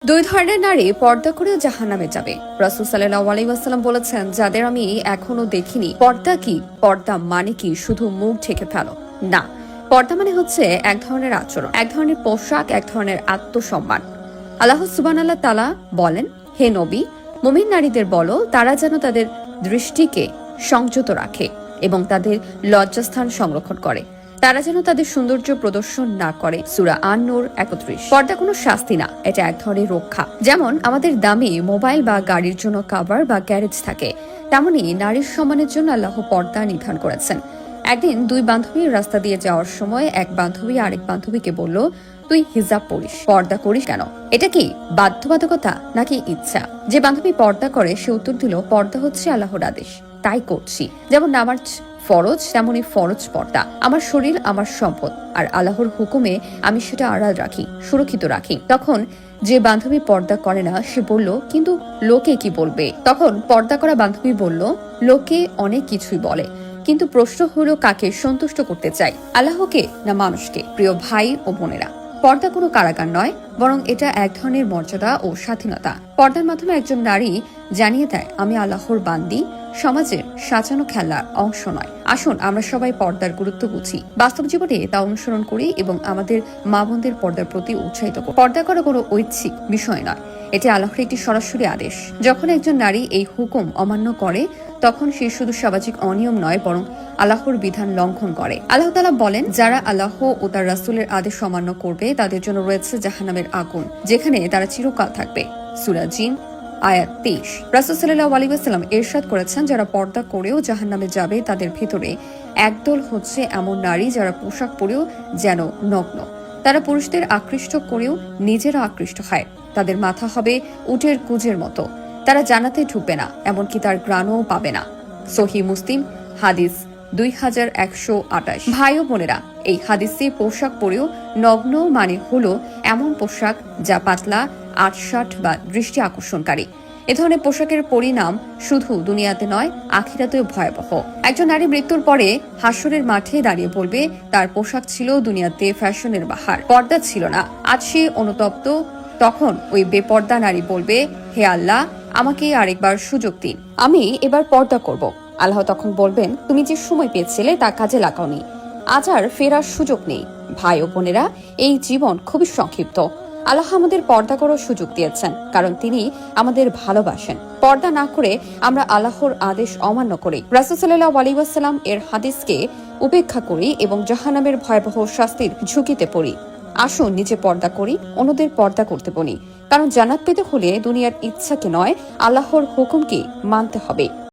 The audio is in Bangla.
দুই ধরনের নারী পর্দা করেও জাহান্নামে যাবে। রাসূল সাল্লাল্লাহু আলাইহি ওয়াসাল্লাম বলেছেন, যাদের আমি এখনো দেখিনি। পর্দা কি? পর্দা মানে কি শুধু মুখ ঢেকে ফেলো? না, পর্দা মানে হচ্ছে এক ধরনের আচরণ, এক ধরনের পোশাক, এক ধরনের আত্মসম্মান। আল্লাহ সুবহানাহু ওয়া তাআলা বলেন, হে নবী, মুমিন নারীদের বলো তারা যেন তাদের দৃষ্টিকে সংযত রাখে এবং তাদের লজ্জাস্থান সংরক্ষণ করে। তারা যেন তাদের সৌন্দর্য প্রদর্শন না করে। সূরা আন-নূর ৩১। পর্দা কোনো শাস্তি না, এটা এক ধরনের রক্ষা। যেমন আমাদের দামি মোবাইল বা গাড়ির জন্য কভার বা গ্যারেজ থাকে, তেমনি নারীর সম্মানের জন্য আল্লাহ পর্দা নির্ধারণ করেছেন। একদিন দুই বান্ধবী রাস্তা দিয়ে যাওয়ার সময় এক বান্ধবী আরেক বান্ধবীকে বলল, তুই হিজাব পরিস, পর্দা করিস কেন? এটা কি বাধ্যবাধকতা নাকি ইচ্ছা? যে বান্ধবী পর্দা করে সে উত্তর দিল, পর্দা হচ্ছে আল্লাহর আদেশ, তাই করছি। যেমন নামাজ ফরজ, তেমনি ফরজ পর্দা। আমার শরীর আমার সম্পদ, আর আল্লাহর হুকুমে আমি সেটা আড়াল রাখি, সুরক্ষিত রাখি। তখন যে বান্ধবী পর্দা করে না সে বলল, কিন্তু লোকে কি বলবে? তখন পর্দা করা বান্ধবী বলল, লোকে অনেক কিছুই বলে, কিন্তু প্রশ্ন হলো কাকে সন্তুষ্ট করতে চাই, আল্লাহকে না মানুষকে? প্রিয় ভাই ও বোনেরা, পর্দা কোনো কারাগার নয়, বরং এটা এক ধরনের মর্যাদা ও স্বাধীনতা। পর্দার মাধ্যমে একজন নারী জানিয়ে দেয়, আমি আল্লাহর বান্দি, সমাজের সাজানো খেলার অংশ নয়। আসুন আমরা সবাই পর্দার গুরুত্ব বুঝি, বাস্তব জীবনে তা অনুসরণ করি এবং আমাদের মা বোনদের পর্দার প্রতি উৎসাহিত করি। পর্দা করা কোনো ঐচ্ছিক বিষয় নয়, এটি আল্লাহর একটি সরাসরি আদেশ। যখন একজন নারী এই হুকুম অমান্য করে, তখন সে শুধু সামাজিক অনিয়ম নয়, বরং আল্লাহর বিধান লঙ্ঘন করে। আল্লাহ তাআলা বলেন, যারা আল্লাহ ও তার রাসূলের আদেশ অমান্য করবে তাদের জন্য রয়েছে জাহান্নামের আগুন, যেখানে তারা চিরকাল থাকবে। সূরা জিন আয়াত ২৩। রাসূল সাল্লাল্লাহু আলাইহি ওয়াসাল্লাম ইরশাদ করেছেন, যারা পর্দা করেও জাহান্নামে যাবে তাদের ভেতরে একদল হচ্ছে এমন নারী যারা পোশাক পরেও যেন নগ্ন। তারা পুরুষদের আকৃষ্ট করেও নিজেরা আকৃষ্ট হয়। তাদের মাথা হবে উটের কুজের মতো। তারা জান্নাতে ঢুকবে না, এমনকি তার ঘ্রাণও পাবে না। সহিহ মুসলিম হাদিস 2128। ভাই ও বোনেরা, এই হাদিসে পোশাক পরেও নগ্ন মানে হলো এমন পোশাক যা পাতলা, আটসাট বা দৃষ্টি আকর্ষণকারী। এ ধরনের পোশাকের পরিণাম শুধু দুনিয়াতে নয়, আখিরাতেও ভয়াবহ। একজন নারী মৃত্যুর পরে হাসরের মাঠে দাঁড়িয়ে বলবে, তার পোশাক ছিল দুনিয়াতে ফ্যাশনের বাহার, পর্দা ছিল না। আজ সে অনুতপ্ত। তখন ওই বেপর্দা নারী বলবে, হে আল্লাহ, আমাকে আরেকবার সুযোগ দিন, আমি এবার পর্দা করব। আল্লাহ তখন বলবেন, তুমি যে সময় পেয়েছিলে তা কাজে লাগাওনি, আজ আর ফেরার সুযোগ নেই। ভাই ও বোনেরা, এই জীবন খুবই সংক্ষিপ্ত। আল্লাহ আমাদের পর্দা করার সুযোগ দিয়েছেন, কারণ তিনি আমাদের ভালোবাসেন। পর্দা না করে আমরা আল্লাহর আদেশ অমান্য করি, রাসূল সাল্লাল্লাহু আলাইহি ওয়াসাল্লাম এর হাদিসকে উপেক্ষা করি এবং জাহান্নামের ভয়াবহ শাস্তির ঝুঁকিতে পড়ি। আসুন নিজে পর্দা করি, অন্যদের পর্দা করতে বলি, কারণ জান্নাত পেতে হলে দুনিয়ার ইচ্ছাকে নয়, আল্লাহর হুকুমকে মানতে হবে।